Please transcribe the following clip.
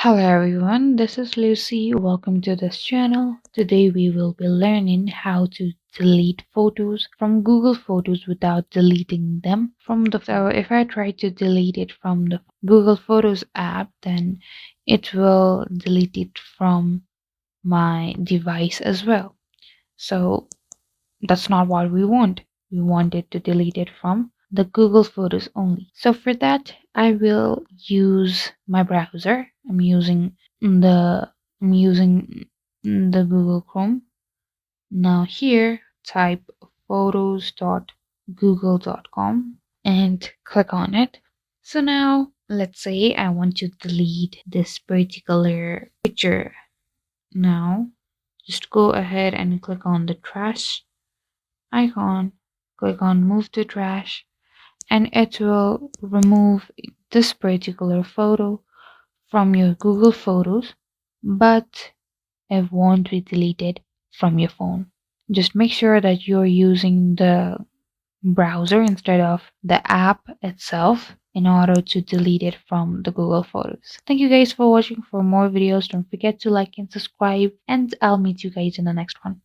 Hello everyone, this is Lucy. Welcome to this channel. Today we will be learning how to delete photos from Google Photos without deleting them from the So if I try to delete it from the Google Photos app, then it will delete it from my device as well. So that's not what we want. We want it to delete it from the Google Photos only. So for that, I will use my browser. The I'm using the Google Chrome. Now here, type photos.google.com and click on it. So now let's say I want to delete this particular picture. Now just go ahead and click on the trash icon, click on move to trash, and it will remove this particular photo from your Google Photos, but it won't be deleted from your phone. Just make sure that you're using the browser instead of the app itself in order to delete it from the Google Photos. Thank you guys for watching. For more videos, don't forget to like and subscribe, and I'll meet you guys in the next one.